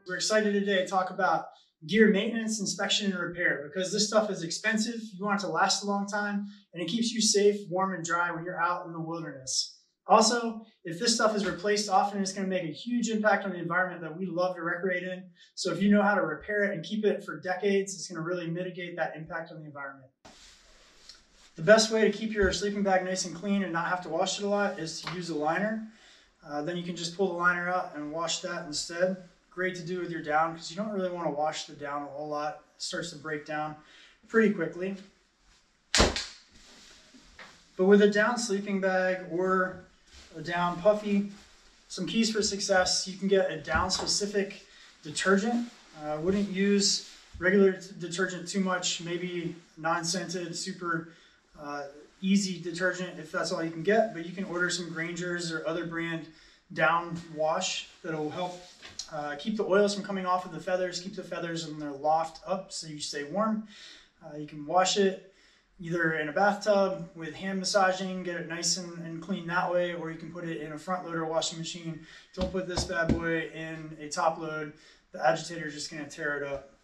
We're excited today to talk about gear maintenance, inspection, and repair because this stuff is expensive. You want it to last a long time, and it keeps you safe, warm, and dry when you're out in the wilderness. Also, if this stuff is replaced often, it's going to make a huge impact on the environment that we love to recreate in. So if you know how to repair it and keep it for decades, it's going to really mitigate that impact on the environment. The best way to keep your sleeping bag nice and clean and not have to wash it a lot is to use a liner. Then you can just pull the liner out and wash that instead. Great to do with your down because you don't really want to wash the down a whole lot. It starts to break down pretty quickly. But with a down sleeping bag or a down puffy, some keys for success: you can get a down specific detergent. Wouldn't use regular detergent too much, maybe non-scented, super easy detergent if that's all you can get, but you can order some Granger's or other brand down wash that'll help keep the oils from coming off of the feathers, keep the feathers in their loft up so you stay warm. You can wash it either in a bathtub with hand massaging, get it nice and clean that way, or you can put it in a front loader washing machine. Don't put this bad boy in a top load. The agitator is just going to tear it up.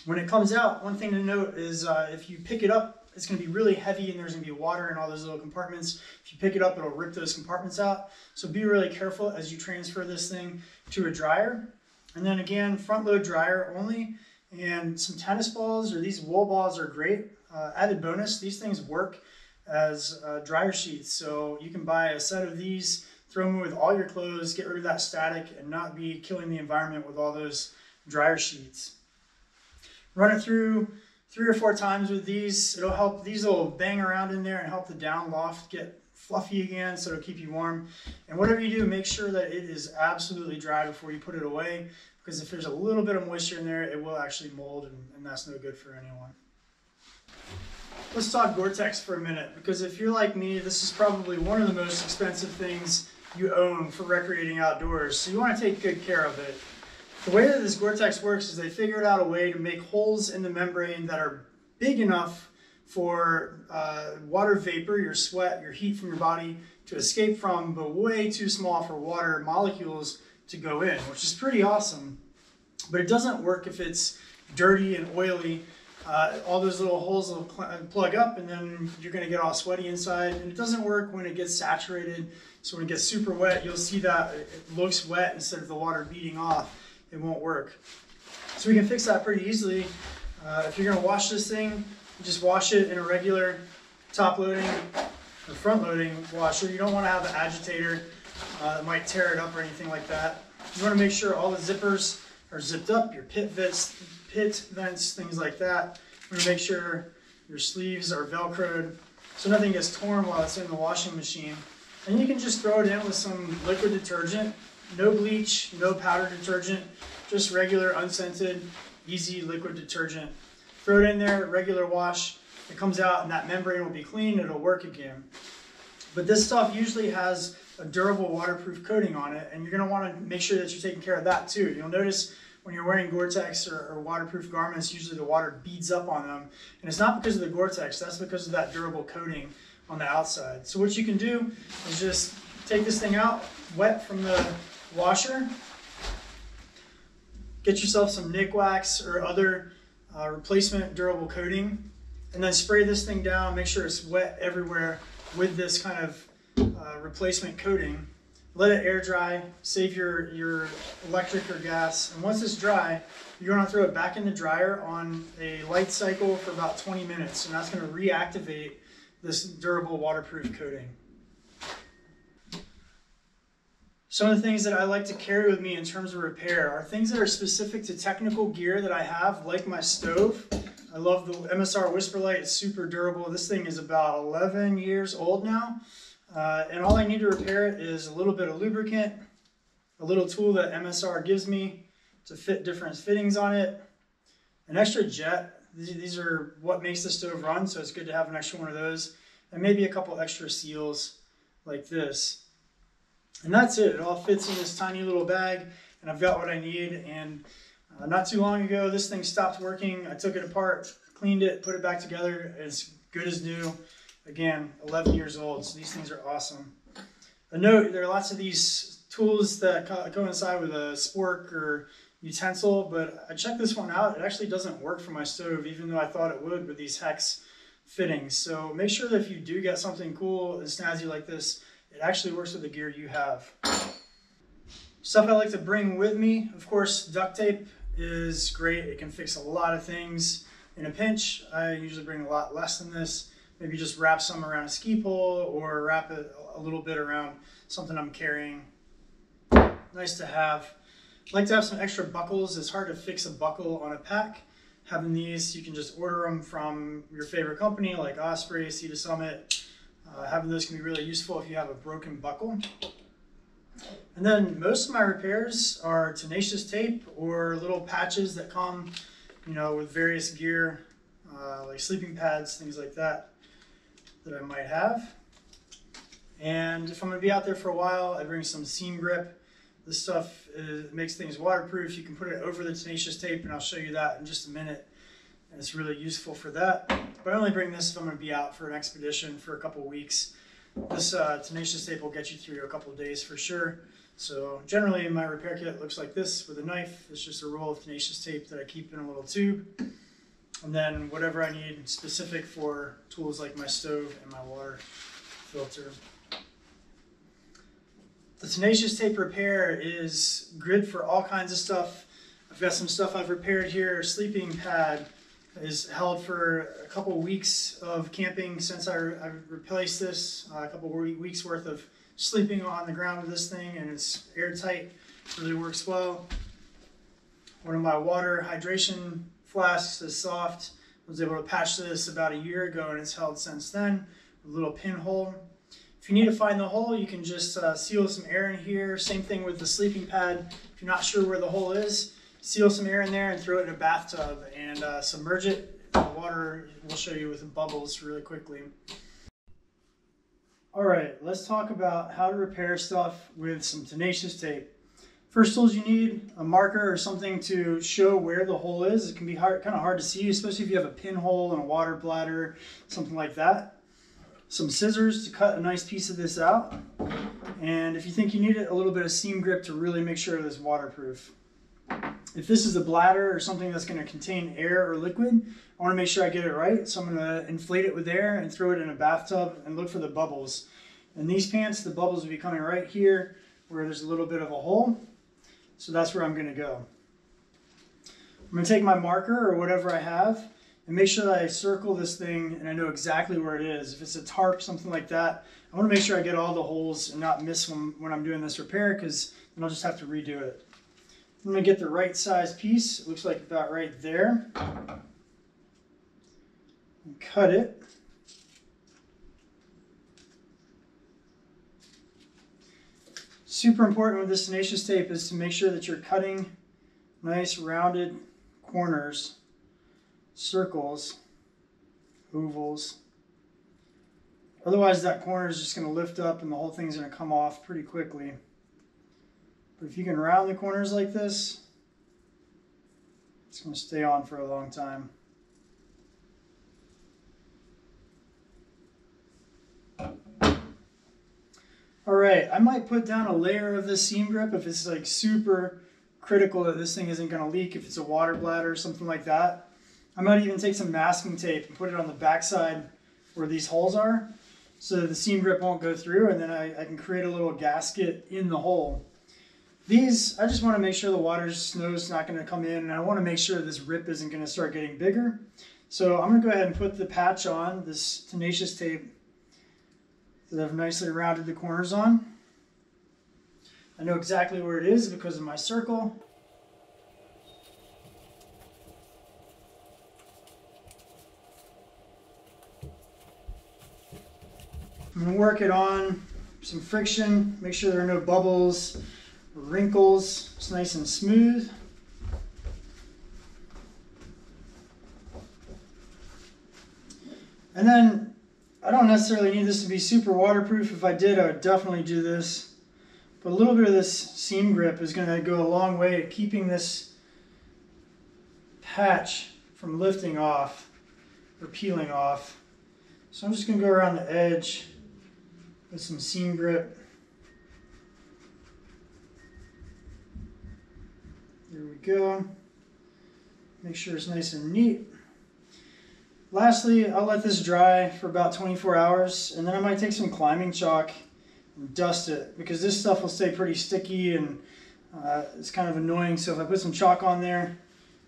When it comes out, one thing to note is if you pick it up, it's going to be really heavy and there's going to be water in all those little compartments. If you pick it up, it'll rip those compartments out. So be really careful as you transfer this thing to a dryer. And then again, front load dryer only. And some tennis balls or these wool balls are great. Added bonus, these things work as dryer sheets. So you can buy a set of these, throw them with all your clothes, get rid of that static and not be killing the environment with all those dryer sheets. Run it through 3 or 4 times with these. It'll help, these will bang around in there and help the down loft get fluffy again, so it'll keep you warm. And whatever you do, make sure that it is absolutely dry before you put it away, because if there's a little bit of moisture in there, it will actually mold, and that's no good for anyone. Let's talk Goretex for a minute, because if you're like me, this is probably one of the most expensive things you own for recreating outdoors, so you want to take good care of it. The way that this Goretex works is they figured out a way to make holes in the membrane that are big enough for water vapor, your sweat, your heat from your body to escape from, but way too small for water molecules to go in, which is pretty awesome. But it doesn't work if it's dirty and oily. All those little holes will plug up and then you're going to get all sweaty inside. And it doesn't work when it gets saturated. So when it gets super wet, you'll see that it looks wet instead of the water beating off. It won't work. So we can fix that pretty easily. If you're going to wash this thing, just wash it in a regular top loading or front loading washer. You don't want to have an agitator that might tear it up or anything like that. You want to make sure all the zippers are zipped up, your pit vents, things like that. You want to make sure your sleeves are Velcroed so nothing gets torn while it's in the washing machine. And you can just throw it in with some liquid detergent. No bleach, no powder detergent, just regular unscented, easy liquid detergent. Throw it in there, regular wash. It comes out and that membrane will be clean, it'll work again. But this stuff usually has a durable waterproof coating on it, and you're going to want to make sure that you're taking care of that too. You'll notice when you're wearing Goretex or waterproof garments, usually the water beads up on them. And it's not because of the Goretex, that's because of that durable coating on the outside. So what you can do is just take this thing out, wet from the washer, get yourself some Nick wax or other replacement durable coating, and then spray this thing down. Make sure it's wet everywhere with this kind of replacement coating. Let it air dry, save your electric or gas, and once it's dry, you're going to throw it back in the dryer on a light cycle for about 20 minutes, and that's going to reactivate this durable waterproof coating. Some of the things that I like to carry with me in terms of repair are things that are specific to technical gear that I have, like my stove. I love the MSR Whisperlight. It's super durable. This thing is about 11 years old now. And all I need to repair it is a little bit of lubricant, a little tool that MSR gives me to fit different fittings on it, an extra jet. These are what makes the stove run, so it's good to have an extra one of those, and maybe a couple extra seals like this. And that's it. It all fits in this tiny little bag, and I've got what I need. And not too long ago, this thing stopped working. I took it apart, cleaned it, put it back together. It's good as new. Again, 11 years old, so these things are awesome. A note, there are lots of these tools that coincide with a spork or utensil, but I checked this one out. It actually doesn't work for my stove, even though I thought it would with these hex fittings. So make sure that if you do get something cool and snazzy like this, it actually works with the gear you have. Stuff I like to bring with me, of course, duct tape is great. It can fix a lot of things in a pinch. I usually bring a lot less than this. Maybe just wrap some around a ski pole or wrap it a little bit around something I'm carrying. Nice to have. I like to have some extra buckles. It's hard to fix a buckle on a pack. Having these, you can just order them from your favorite company like Osprey, Sea to Summit. Having those can be really useful if you have a broken buckle. And then most of my repairs are tenacious tape or little patches that come, with various gear, like sleeping pads, things like that I might have. And if I'm going to be out there for a while, I bring some seam grip. This stuff makes things waterproof. You can put it over the tenacious tape, and I'll show you that in just a minute. And it's really useful for that. But I only bring this if I'm going to be out for an expedition for a couple weeks. This tenacious tape will get you through a couple days for sure. So generally my repair kit looks like this with a knife. It's just a roll of tenacious tape that I keep in a little tube. And then whatever I need specific for tools like my stove and my water filter. The tenacious tape repair is good for all kinds of stuff. I've got some stuff I've repaired here. Sleeping pad is held for a couple weeks of camping since I replaced this. A couple weeks worth of sleeping on the ground with this thing, and it's airtight, really works well. One of my water hydration flasks is soft. I was able to patch this about a year ago, and it's held since then with a little pinhole. If you need to find the hole, you can just seal some air in here. Same thing with the sleeping pad. If you're not sure where the hole is, seal some air in there and throw it in a bathtub and submerge it. The water will show you with the bubbles really quickly. All right, let's talk about how to repair stuff with some tenacious tape. First tools you need, a marker or something to show where the hole is. It can be kind of hard to see, especially if you have a pinhole and a water bladder, something like that. Some scissors to cut a nice piece of this out. And if you think you need it, a little bit of seam grip to really make sure it's waterproof. If this is a bladder or something that's going to contain air or liquid, I want to make sure I get it right. So I'm going to inflate it with air and throw it in a bathtub and look for the bubbles. In these pants, the bubbles will be coming right here where there's a little bit of a hole. So that's where I'm going to go. I'm going to take my marker or whatever I have and make sure that I circle this thing and I know exactly where it is. If it's a tarp, something like that, I want to make sure I get all the holes and not miss them when I'm doing this repair, because then I'll just have to redo it. I'm going to get the right size piece. It looks like about right there. And cut it. Super important with this tenacious tape is to make sure that you're cutting nice rounded corners, circles, ovals. Otherwise that corner is just going to lift up and the whole thing's going to come off pretty quickly. But if you can round the corners like this, it's going to stay on for a long time. All right, I might put down a layer of this seam grip if it's like super critical that this thing isn't going to leak, if it's a water bladder or something like that. I might even take some masking tape and put it on the backside where these holes are so that the seam grip won't go through, and then I can create a little gasket in the hole. These, I just want to make sure the water snow's not going to come in, and I want to make sure this rip isn't going to start getting bigger. So I'm going to go ahead and put the patch on, this tenacious tape that I've nicely rounded the corners on. I know exactly where it is because of my circle. I'm going to work it on, some friction, make sure there are no bubbles or wrinkles. It's nice and smooth. And then I don't necessarily need this to be super waterproof. If I did, I would definitely do this. But a little bit of this seam grip is going to go a long way at keeping this patch from lifting off or peeling off. So I'm just going to go around the edge with some seam grip. There There we go. Make sure it's nice and neat. Lastly, I'll let this dry for about 24 hours, and then I might take some climbing chalk and dust it, because this stuff will stay pretty sticky and it's kind of annoying. So if I put some chalk on there,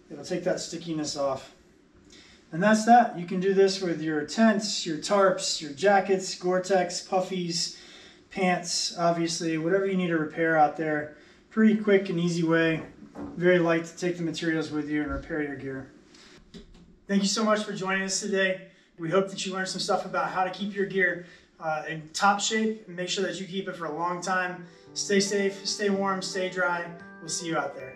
it'll take that stickiness off. And that's that. You can do this with your tents, your tarps, your jackets, Goretex, puffies, pants, obviously, whatever you need to repair out there. Pretty quick and easy way. Very light to take the materials with you and repair your gear. Thank you so much for joining us today. We hope that you learned some stuff about how to keep your gear in top shape and make sure that you keep it for a long time. Stay safe, stay warm, stay dry. We'll see you out there.